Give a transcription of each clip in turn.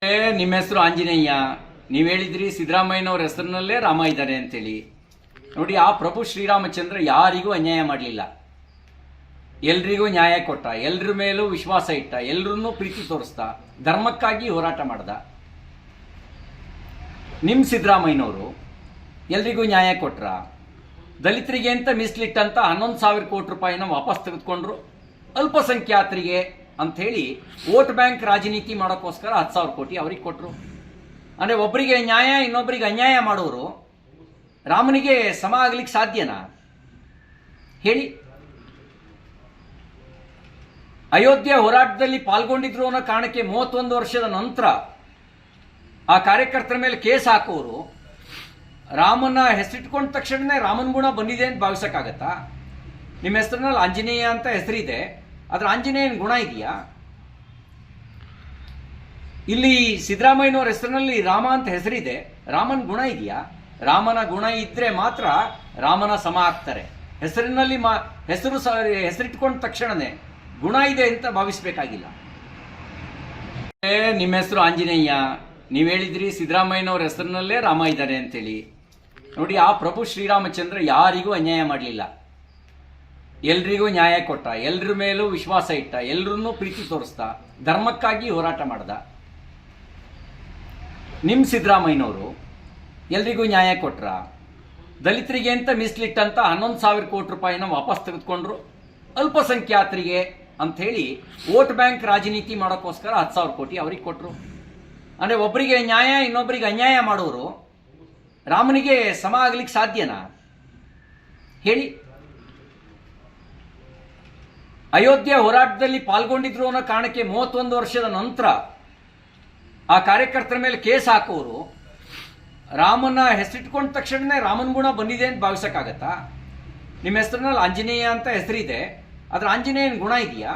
ನಿಮ್ಮ ಹೆಸರು ಆಂಜನೇಯ. ನೀವು ಹೇಳಿದ್ರಿ ಸಿದ್ದರಾಮಯ್ಯನವ್ರ ಹೆಸರಿನಲ್ಲೇ ರಾಮ ಇದ್ದಾರೆ ಅಂತೇಳಿ. ನೋಡಿ, ಆ ಪ್ರಭು ಶ್ರೀರಾಮಚಂದ್ರ ಯಾರಿಗೂ ಅನ್ಯಾಯ ಮಾಡಲಿಲ್ಲ, ಎಲ್ರಿಗೂ ನ್ಯಾಯ ಕೊಟ್ಟ, ಎಲ್ರ ಮೇಲೂ ವಿಶ್ವಾಸ ಇಟ್ಟ, ಎಲ್ರನ್ನೂ ಪ್ರೀತಿ ತೋರಿಸ್ದ, ಧರ್ಮಕ್ಕಾಗಿ ಹೋರಾಟ ಮಾಡ್ದ. ನಿಮ್ಮ ಸಿದ್ದರಾಮಯ್ಯನವರು ಎಲ್ರಿಗೂ ನ್ಯಾಯ ಕೊಟ್ರ, ದಲಿತರಿಗೆ ಅಂತ ಮೀಸಲಿಟ್ಟಂತ 11,000 ಕೋಟಿ ರೂಪಾಯಿನ ವಾಪಸ್ ತೆಗೆದುಕೊಂಡ್ರು. ಅಲ್ಪಸಂಖ್ಯಾತರಿಗೆ ಅಂಥೇಳಿ ವೋಟ್ ಬ್ಯಾಂಕ್ ರಾಜನೀತಿ ಮಾಡೋಕ್ಕೋಸ್ಕರ 10,000 ಕೋಟಿ ಅವ್ರಿಗೆ ಕೊಟ್ಟರು. ಅಂದರೆ ಒಬ್ಬರಿಗೆ ನ್ಯಾಯ ಇನ್ನೊಬ್ಬರಿಗೆ ಅನ್ಯಾಯ ಮಾಡೋರು ರಾಮನಿಗೆ ಸಮ ಆಗ್ಲಿಕ್ಕೆ ಸಾಧ್ಯನಾ ಹೇಳಿ? ಅಯೋಧ್ಯೆ ಹೋರಾಟದಲ್ಲಿ ಪಾಲ್ಗೊಂಡಿದ್ರು ಅನ್ನೋ ಕಾರಣಕ್ಕೆ 31 ವರ್ಷದ ನಂತರ ಆ ಕಾರ್ಯಕರ್ತರ ಮೇಲೆ ಕೇಸ್ ಹಾಕೋರು ರಾಮನ ಹೆಸರಿಟ್ಕೊಂಡ ತಕ್ಷಣನೇ ರಾಮನ ಗುಣ ಬಂದಿದೆ ಅಂತ ಭಾವಿಸಕ್ಕಾಗತ್ತಾ? ನಿಮ್ಮ ಹೆಸರಿನಲ್ಲಿ ಆಂಜನೇಯ ಅಂತ ಹೆಸರಿದೆ, ಆದ್ರೆ ಆಂಜನೇಯನ ಗುಣ ಇದೆಯಾ? ಇಲ್ಲಿ ಸಿದ್ದರಾಮಯ್ಯನವ್ರ ಹೆಸರಿನಲ್ಲಿ ರಾಮ ಅಂತ ಹೆಸರಿದೆ, ರಾಮನ ಗುಣ ಇದೆಯಾ? ರಾಮನ ಗುಣ ಇದ್ರೆ ಮಾತ್ರ ರಾಮನ ಸಮ ಆಗ್ತಾರೆ. ಹೆಸರಿನಲ್ಲಿ ಹೆಸರಿಟ್ಕೊಂಡ ತಕ್ಷಣನೇ ಗುಣ ಇದೆ ಅಂತ ಭಾವಿಸ್ಬೇಕಾಗಿಲ್ಲ. ನಿಮ್ಮ ಹೆಸರು ಆಂಜನೇಯ. ನೀವು ಹೇಳಿದ್ರಿ ಸಿದ್ದರಾಮಯ್ಯನವ್ರ ಹೆಸರಿನಲ್ಲೇ ರಾಮ ಇದ್ದಾರೆ ಅಂತೇಳಿ. ನೋಡಿ, ಆ ಪ್ರಭು ಶ್ರೀರಾಮಚಂದ್ರ ಯಾರಿಗೂ ಅನ್ಯಾಯ ಮಾಡಲಿಲ್ಲ, ಎಲ್ರಿಗೂ ನ್ಯಾಯ ಕೊಟ್ಟ, ಎಲ್ರ ಮೇಲೂ ವಿಶ್ವಾಸ ಇಟ್ಟ, ಎಲ್ರನ್ನೂ ಪ್ರೀತಿ ತೋರಿಸ್ದ, ಧರ್ಮಕ್ಕಾಗಿ ಹೋರಾಟ ಮಾಡ್ದ. ನಿಮ್ಮ ಸಿದ್ದರಾಮಯ್ಯನವರು ಎಲ್ರಿಗೂ ನ್ಯಾಯ ಕೊಟ್ರ, ದಲಿತರಿಗೆ ಅಂತ ಮೀಸಲಿಟ್ಟಂತ 11,000 ಕೋಟಿ ರೂಪಾಯಿನ ವಾಪಸ್ ತೆಗೆದುಕೊಂಡ್ರು. ಅಲ್ಪಸಂಖ್ಯಾತರಿಗೆ ಅಂಥೇಳಿ ವೋಟ್ ಬ್ಯಾಂಕ್ ರಾಜನೀತಿ ಮಾಡೋಕ್ಕೋಸ್ಕರ 10,000 ಕೋಟಿ ಅವ್ರಿಗೆ ಕೊಟ್ಟರು. ಅಂದರೆ ಒಬ್ಬರಿಗೆ ನ್ಯಾಯ ಇನ್ನೊಬ್ಬರಿಗೆ ಅನ್ಯಾಯ ಮಾಡೋರು ರಾಮನಿಗೆ ಸಮ ಆಗ್ಲಿಕ್ಕೆ ಸಾಧ್ಯನಾ ಹೇಳಿ? ಅಯೋಧ್ಯೆ ಹೋರಾಟದಲ್ಲಿ ಪಾಲ್ಗೊಂಡಿದ್ರು ಅನ್ನೋ ಕಾರಣಕ್ಕೆ 31 ವರ್ಷದ ನಂತರ ಆ ಕಾರ್ಯಕರ್ತರ ಮೇಲೆ ಕೇಸ್ ಹಾಕೋರು ರಾಮನ ಹೆಸರಿಟ್ಕೊಂಡ ತಕ್ಷಣನೇ ರಾಮನ ಗುಣ ಬಂದಿದೆ ಅಂತ ಭಾವಿಸಕ್ಕಾಗತ್ತಾ? ನಿಮ್ಮ ಹೆಸರಿನಲ್ಲಿ ಆಂಜನೇಯ ಅಂತ ಹೆಸರಿದೆ, ಆದ್ರೆ ಆಂಜನೇಯನ ಗುಣ ಇದೆಯಾ?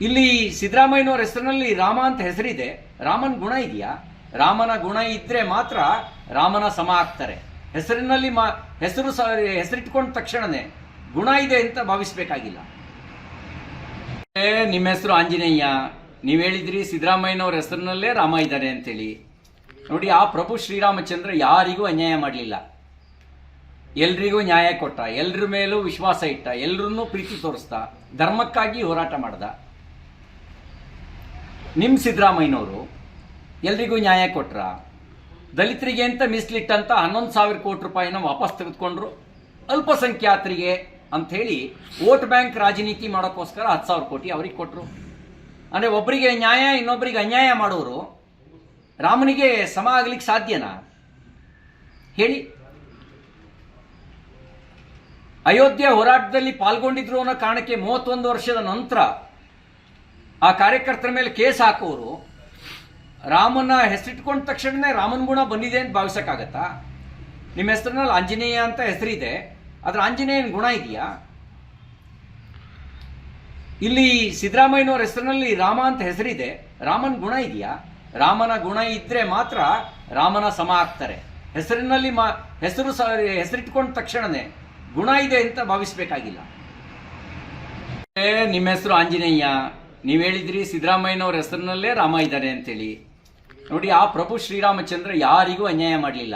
ಇಲ್ಲಿ ಸಿದ್ದರಾಮಯ್ಯನವ್ರ ಹೆಸರಿನಲ್ಲಿ ರಾಮ ಅಂತ ಹೆಸರಿದೆ, ರಾಮನ ಗುಣ ಇದೆಯಾ? ರಾಮನ ಗುಣ ಇದ್ರೆ ಮಾತ್ರ ರಾಮನ ಸಮ ಆಗ್ತಾರೆ. ಹೆಸರಿನಲ್ಲಿ ಹೆಸರಿಟ್ಕೊಂಡ ತಕ್ಷಣನೇ ಗುಣ ಇದೆ ಅಂತ ಭಾವಿಸ್ಬೇಕಾಗಿಲ್ಲ. ನಿಮ್ಮ ಹೆಸರು ಆಂಜನೇಯ. ನೀವು ಹೇಳಿದ್ರಿ ಸಿದ್ದರಾಮಯ್ಯನವ್ರ ಹೆಸರಿನಲ್ಲೇ ರಾಮ ಇದ್ದಾರೆ ಅಂತೇಳಿ. ನೋಡಿ, ಆ ಪ್ರಭು ಶ್ರೀರಾಮಚಂದ್ರ ಯಾರಿಗೂ ಅನ್ಯಾಯ ಮಾಡಲಿಲ್ಲ, ಎಲ್ರಿಗೂ ನ್ಯಾಯ ಕೊಟ್ಟ, ಎಲ್ರ ಮೇಲೂ ವಿಶ್ವಾಸ ಇಟ್ಟ, ಎಲ್ರನ್ನೂ ಪ್ರೀತಿ ತೋರಿಸ್ದ, ಧರ್ಮಕ್ಕಾಗಿ ಹೋರಾಟ ಮಾಡ್ದ. ನಿಮ್ಮ ಸಿದ್ದರಾಮಯ್ಯನವರು ಎಲ್ರಿಗೂ ನ್ಯಾಯ ಕೊಟ್ರ, ದಲಿತರಿಗೆ ಅಂತ ಮೀಸಲಿಟ್ಟಂತ 11,000 ಕೋಟಿ ರೂಪಾಯಿನ ವಾಪಸ್ ತೆಗೆದುಕೊಂಡ್ರು. ಅಲ್ಪಸಂಖ್ಯಾತರಿಗೆ ಅಂಥೇಳಿ ವೋಟ್ ಬ್ಯಾಂಕ್ ರಾಜನೀತಿ ಮಾಡೋಕ್ಕೋಸ್ಕರ 10,000 ಕೋಟಿ ಅವ್ರಿಗೆ ಕೊಟ್ಟರು. ಅಂದರೆ ಒಬ್ಬರಿಗೆ ನ್ಯಾಯ ಇನ್ನೊಬ್ಬರಿಗೆ ಅನ್ಯಾಯ ಮಾಡೋರು ರಾಮನಿಗೆ ಸಮ ಆಗ್ಲಿಕ್ಕೆ ಸಾಧ್ಯನಾ ಹೇಳಿ? ಅಯೋಧ್ಯೆ ಹೋರಾಟದಲ್ಲಿ ಪಾಲ್ಗೊಂಡಿದ್ರು ಅನ್ನೋ ಕಾರಣಕ್ಕೆ 31 ವರ್ಷದ ನಂತರ ಆ ಕಾರ್ಯಕರ್ತರ ಮೇಲೆ ಕೇಸ್ ಹಾಕೋರು ರಾಮನ ಹೆಸರಿಟ್ಕೊಂಡ ತಕ್ಷಣನೇ ರಾಮನ ಗುಣ ಬಂದಿದೆ ಅಂತ ಭಾವಿಸಕ್ಕಾಗತ್ತಾ? ನಿಮ್ಮ ಹೆಸರಿನಲ್ಲಿ ಆಂಜನೇಯ ಅಂತ ಹೆಸರಿದೆ, ಆದ್ರೆ ಆಂಜನೇಯನ ಗುಣ ಇದೆಯಾ? ಇಲ್ಲಿ ಸಿದ್ದರಾಮಯ್ಯನವ್ರ ಹೆಸರಿನಲ್ಲಿ ರಾಮ ಅಂತ ಹೆಸರಿದೆ, ರಾಮನ ಗುಣ ಇದೆಯಾ? ರಾಮನ ಗುಣ ಇದ್ರೆ ಮಾತ್ರ ರಾಮನ ಸಮ ಆಗ್ತಾರೆ. ಹೆಸರಿನಲ್ಲಿ ಹೆಸರಿಟ್ಕೊಂಡ ತಕ್ಷಣನೇ ಗುಣ ಇದೆ ಅಂತ ಭಾವಿಸ್ಬೇಕಾಗಿಲ್ಲ. ನಿಮ್ಮ ಹೆಸರು ಆಂಜನೇಯ. ನೀವು ಹೇಳಿದ್ರಿ ಸಿದ್ದರಾಮಯ್ಯನವ್ರ ಹೆಸರಿನಲ್ಲೇ ರಾಮ ಇದ್ದಾರೆ ಅಂತೇಳಿ. ನೋಡಿ, ಆ ಪ್ರಭು ಶ್ರೀರಾಮಚಂದ್ರ ಯಾರಿಗೂ ಅನ್ಯಾಯ ಮಾಡಲಿಲ್ಲ,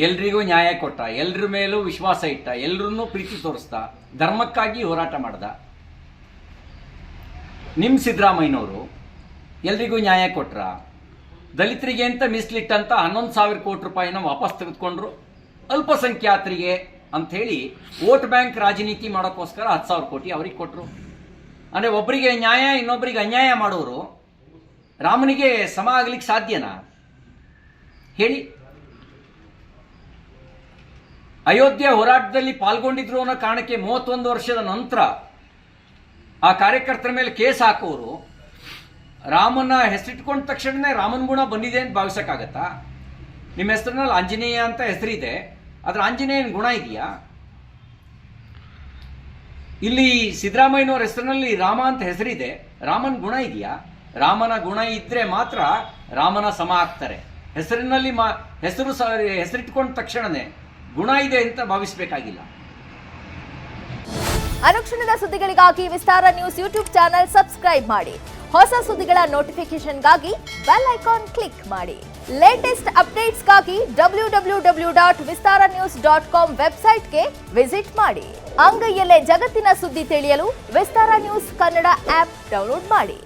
ಎಲ್ರಿಗೂ ನ್ಯಾಯ ಕೊಟ್ಟ, ಎಲ್ರ ಮೇಲೂ ವಿಶ್ವಾಸ ಇಟ್ಟ, ಎಲ್ರನ್ನೂ ಪ್ರೀತಿ ತೋರಿಸ್ದ, ಧರ್ಮಕ್ಕಾಗಿ ಹೋರಾಟ ಮಾಡ್ದ. ನಿಮ್ಮ ಸಿದ್ದರಾಮಯ್ಯನವರು ಎಲ್ರಿಗೂ ನ್ಯಾಯ ಕೊಟ್ರ, ದಲಿತರಿಗೆ ಅಂತ ಮೀಸಲಿಟ್ಟಂತ 11,000 ಕೋಟಿ ರೂಪಾಯಿನ ವಾಪಸ್ ತೆಗೆದುಕೊಂಡ್ರು. ಅಲ್ಪಸಂಖ್ಯಾತರಿಗೆ ಅಂಥೇಳಿ ವೋಟ್ ಬ್ಯಾಂಕ್ ರಾಜನೀತಿ ಮಾಡೋಕ್ಕೋಸ್ಕರ 10,000 ಕೋಟಿ ಅವ್ರಿಗೆ ಕೊಟ್ಟರು. ಅಂದರೆ ಒಬ್ಬರಿಗೆ ನ್ಯಾಯ ಇನ್ನೊಬ್ಬರಿಗೆ ಅನ್ಯಾಯ ಮಾಡೋರು ರಾಮನಿಗೆ ಸಮ ಆಗ್ಲಿಕ್ಕೆ ಸಾಧ್ಯನಾ ಹೇಳಿ? ಅಯೋಧ್ಯೆ ಹೋರಾಟದಲ್ಲಿ ಪಾಲ್ಗೊಂಡಿದ್ರು ಅನ್ನೋ ಕಾರಣಕ್ಕೆ 31 ವರ್ಷದ ನಂತರ ಆ ಕಾರ್ಯಕರ್ತರ ಮೇಲೆ ಕೇಸ್ ಹಾಕೋರು ರಾಮನ ಹೆಸರಿಟ್ಕೊಂಡ ತಕ್ಷಣನೇ ರಾಮನ ಗುಣ ಬಂದಿದೆ ಅಂತ ಭಾವಿಸಕ್ಕಾಗತ್ತಾ? ನಿಮ್ಮ ಹೆಸರಿನಲ್ಲಿ ಆಂಜನೇಯ ಅಂತ ಹೆಸರಿದೆ, ಆದ್ರೆ ಆಂಜನೇಯನ ಗುಣ ಇದೆಯಾ? ಇಲ್ಲಿ ಸಿದ್ದರಾಮಯ್ಯನವ್ರ ಹೆಸರಿನಲ್ಲಿ ರಾಮ ಅಂತ ಹೆಸರಿದೆ, ರಾಮನ ಗುಣ ಇದೆಯಾ? ರಾಮನ ಗುಣ ಇದ್ರೆ ಮಾತ್ರ ರಾಮನ ಸಮ ಆಗ್ತಾರೆ. ಹೆಸರಿನಲ್ಲಿ ಹೆಸರಿಟ್ಕೊಂಡ ತಕ್ಷಣನೇ ಗುಣ ಇದೆ ಅಂತ ಭಾವಿಸ್ಬೇಕಾಗಿಲ್ಲ. ಅನುಕ್ಷಣದ ಸುದ್ದಿಗಳಿಗಾಗಿ ವಿಸ್ತಾರ ನ್ಯೂಸ್ ಯೂಟ್ಯೂಬ್ ಚಾನೆಲ್ ಸಬ್ಸ್ಕ್ರೈಬ್ ಮಾಡಿ. ಹೊಸ ಸುದ್ದಿಗಳ ನೋಟಿಫಿಕೇಶನ್ಗಾಗಿ ಬೆಲ್ ಐಕಾನ್ ಕ್ಲಿಕ್ ಮಾಡಿ. ಲೇಟೆಸ್ಟ್ ಅಪ್ಡೇಟ್ಸ್ಗಾಗಿ www.vistaranews.com ವೆಬ್ಸೈಟ್ಗೆ ವಿಸಿಟ್ ಮಾಡಿ. ಅಂಗೈಯಲ್ಲೇ ಜಗತ್ತಿನ ಸುದ್ದಿ ತಿಳಿಯಲು ವಿಸ್ತಾರ ನ್ಯೂಸ್ ಕನ್ನಡ ಆಪ್ ಡೌನ್ಲೋಡ್ ಮಾಡಿ.